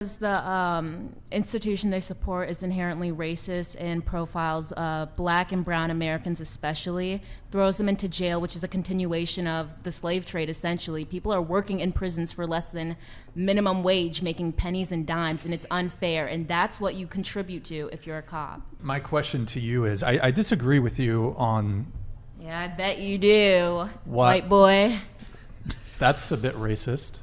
The institution they support is inherently racist and profiles black and brown Americans especially, throws them into jail, which is a continuation of the slave trade, essentially. People are working in prisons for less than minimum wage, making pennies and dimes, and it's unfair, and that's what you contribute to if you're a cop. My question to you is, I disagree with you on... Yeah, I bet you do, what? White boy. That's a bit racist.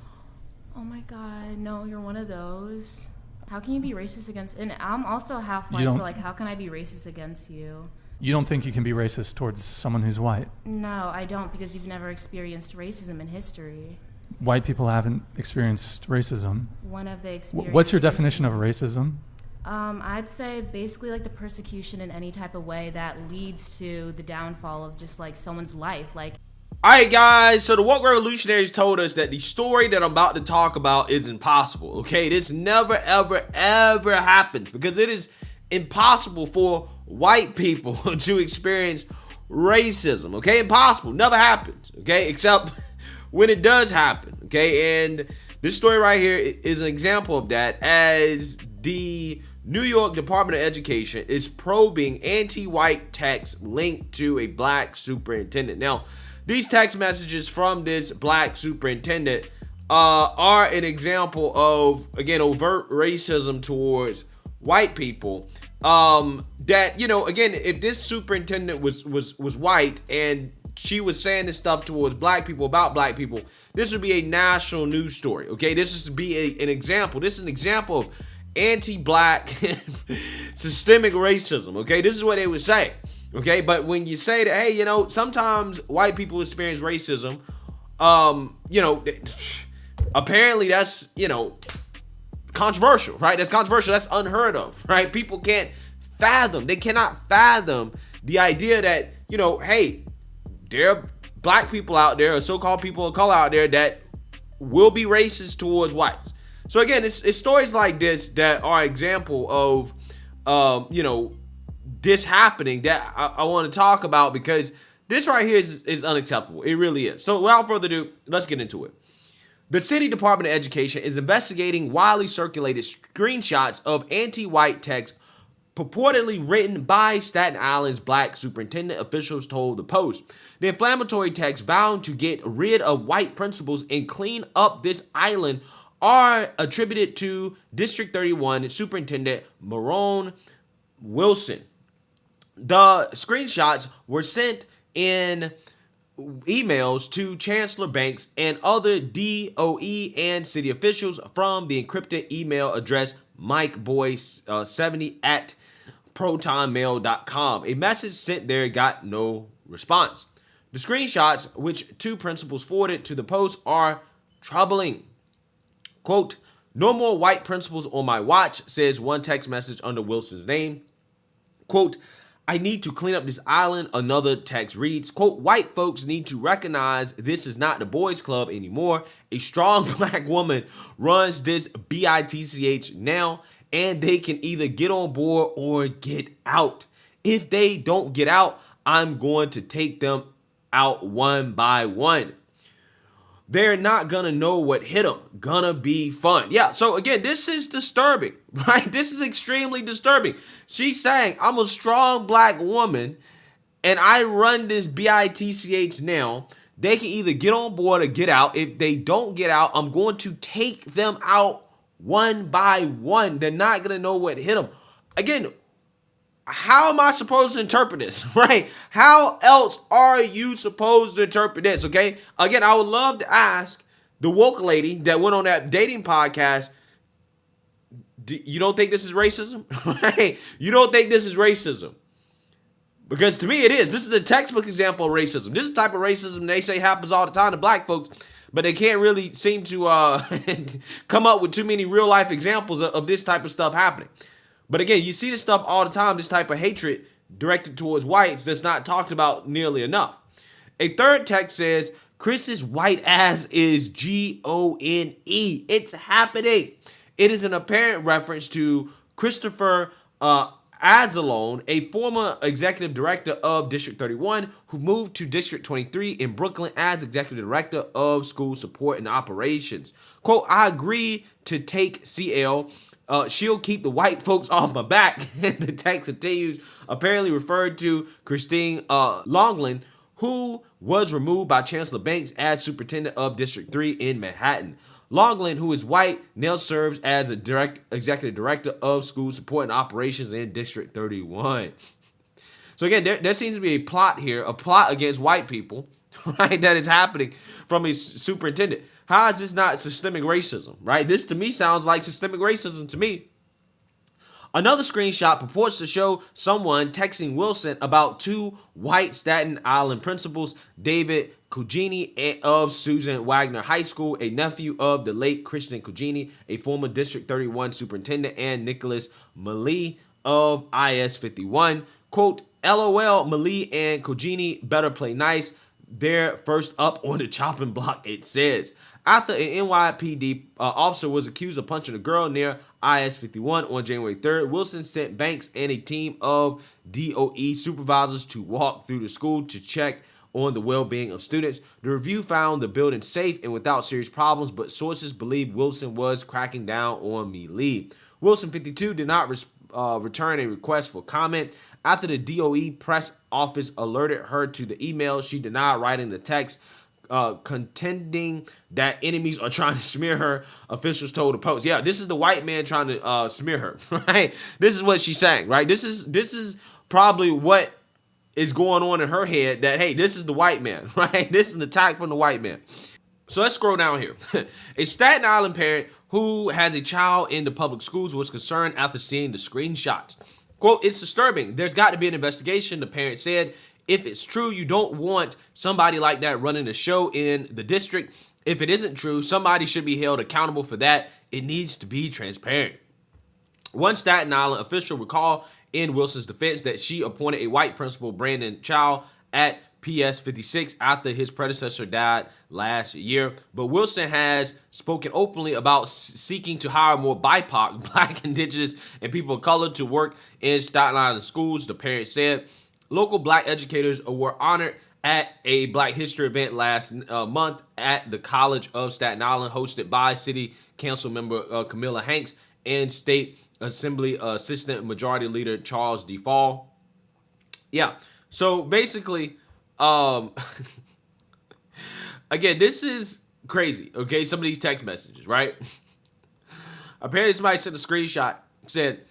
Oh my God, no, you're one of those. How can you be racist against... And I'm also half white, so like, how can I be racist against you? You don't think you can be racist towards someone who's white? No, I don't, because you've never experienced racism in history. White people haven't experienced racism. One of the experiences. What's your definition of racism? I'd say basically like the persecution in any type of way that leads to the downfall of just like someone's life. Like, all right, guys, so the woke revolutionaries told us that the story that I'm about to talk about is impossible, okay? This never, ever, ever happens because it is impossible for white people to experience racism, okay? Impossible, never happens, okay? Except when it does happen, okay? And this story right here is an example of that, as the New York Department of Education is probing anti-white texts linked to a black superintendent. Now, these text messages from this black superintendent are an example of, again, overt racism towards white people. That, you know, again, if this superintendent was white and she was saying this stuff towards black people about black people, this would be a national news story. Okay, this would be an example. This is an example of anti-black systemic racism. Okay, this is what they would say. Okay, but when you say that, hey, you know, sometimes white people experience racism, you know, apparently that's, you know, controversial, right? That's controversial. That's unheard of, right? People can't fathom. They cannot fathom the idea that, you know, hey, there are black people out there, or so-called people of color out there that will be racist towards whites. So again, it's stories like this that are an example of, you know, this happening that I want to talk about, because this right here is unacceptable. It really is. So without further ado, let's get into it. The City Department of Education is investigating widely circulated screenshots of anti-white text purportedly written by Staten Island's black superintendent, officials told the Post. The inflammatory text vowing to get rid of white principals and clean up this island are attributed to District 31 Superintendent Marone Wilson. The screenshots were sent in emails to Chancellor Banks and other DOE and city officials from the encrypted email address mikeboy70 at protonmail.com. A message sent there got no response. The screenshots, which two principals forwarded to the Post, are troubling. Quote, "No more white principals on my watch," says one text message under Wilson's name. Quote, "I need to clean up this island," another text reads. Quote, "White folks need to recognize this is not the boys club anymore. A strong black woman runs this BITCH now, and they can either get on board or get out. If they don't get out, I'm going to take them out one by one. They're not gonna know what hit them. Gonna be fun." Yeah, so again, this is disturbing, right? This is extremely disturbing. She's saying, I'm a strong black woman and I run this BITCH now. They can either get on board or get out. If they don't get out, I'm going to take them out one by one. They're not gonna know what hit them. Again, how am I supposed to interpret this, right? How else are you supposed to interpret this, okay? Again, I would love to ask the woke lady that went on that dating podcast, you don't think this is racism? Right? You don't think this is racism? Because to me it is. This is a textbook example of racism. This is the type of racism they say happens all the time to black folks, but they can't really seem to come up with too many real life examples of this type of stuff happening. But again, you see this stuff all the time, this type of hatred directed towards whites that's not talked about nearly enough. A third text says, "Chris's white ass is GONE. It's happening." It is an apparent reference to Christopher Azalone, a former executive director of District 31 who moved to District 23 in Brooklyn as executive director of school support and operations. Quote, I agree to take CL. She'll keep the white folks off my back. The text continues, apparently referred to Christine Longland, who was removed by Chancellor Banks as superintendent of District 3 in Manhattan. Longland, who is white, now serves as a executive director of school support and operations in District 31. So again, there seems to be a plot here, a plot against white people, right, that is happening from a superintendent. How is this not systemic racism, right? This to me sounds like systemic racism to me. Another screenshot purports to show someone texting Wilson about two white Staten Island principals, David Cugini of Susan Wagner High School, a nephew of the late Christian Cugini, a former District 31 superintendent, and Nicholas Malee of IS 51. Quote, LOL, Malee and Cugini better play nice. They're first up on the chopping block, it says. After an NYPD officer was accused of punching a girl near IS 51 on January 3rd, Wilson sent Banks and a team of DOE supervisors to walk through the school to check on the well-being of students. The review found the building safe and without serious problems, but sources believe Wilson was cracking down on Malee. Wilson 52 did not return a request for comment. After the DOE press office alerted her to the email, she denied writing the text, contending that enemies are trying to smear her, officials told the Post. Yeah, this is the white man trying to smear her, right? This is what she's saying, right? This is probably what is going on in her head, that, hey, this is the white man, right? This is an attack from the white man. So let's scroll down here. A Staten Island parent who has a child in the public schools was concerned after seeing the screenshots. Quote, it's disturbing. There's got to be an investigation, the parent said. If it's true, you don't want somebody like that running a show in the district. If it isn't true, somebody should be held accountable for that. It needs to be transparent. One Staten Island official recalled in Wilson's defense that she appointed a white principal, Brandon Chow, at PS 56 after his predecessor died last year. But Wilson has spoken openly about seeking to hire more BIPOC, Black, Indigenous, and people of color to work in Staten Island schools, the parent said. Local Black educators were honored at a Black History event last month at the College of Staten Island, hosted by City Council member Camilla Hanks and State Assembly Assistant Majority Leader Charles D. Fall. Yeah, so basically, again, this is crazy, okay? Some of these text messages, right? Apparently somebody sent a screenshot, said,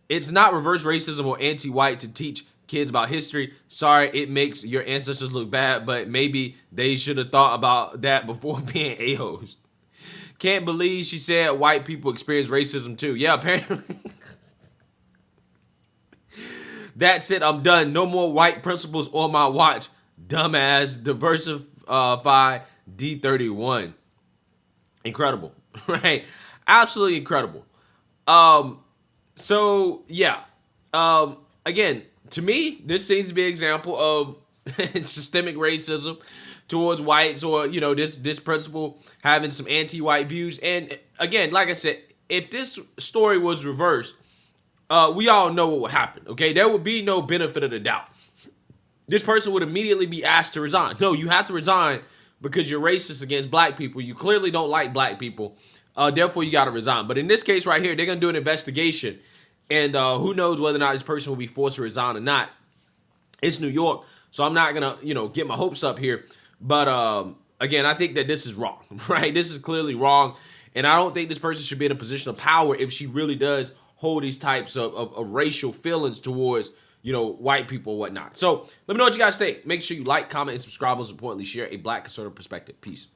it's not reverse racism or anti-white to teach kids about history. Sorry, it makes your ancestors look bad, but maybe they should have thought about that before being a-holes. Can't believe she said white people experience racism too. Yeah, apparently. That's it, I'm done. No more white principals on my watch. Dumbass, diversify D31. Incredible, right? Absolutely incredible. So yeah, again, to me, this seems to be an example of systemic racism towards whites, or, you know, this principal having some anti-white views. And again, like I said, if this story was reversed, we all know what would happen, okay? There would be no benefit of the doubt. This person would immediately be asked to resign. No, you have to resign because you're racist against Black people. You clearly don't like Black people. Therefore, you got to resign. But in this case right here, they're going to do an investigation. And who knows whether or not this person will be forced to resign or not. It's New York, so I'm not going to, you know, get my hopes up here. But again, I think that this is wrong, right? This is clearly wrong. And I don't think this person should be in a position of power if she really does hold these types of racial feelings towards, you know, white people and whatnot. So let me know what you guys think. Make sure you like, comment, and subscribe. Most importantly, share a Black conservative perspective. Peace.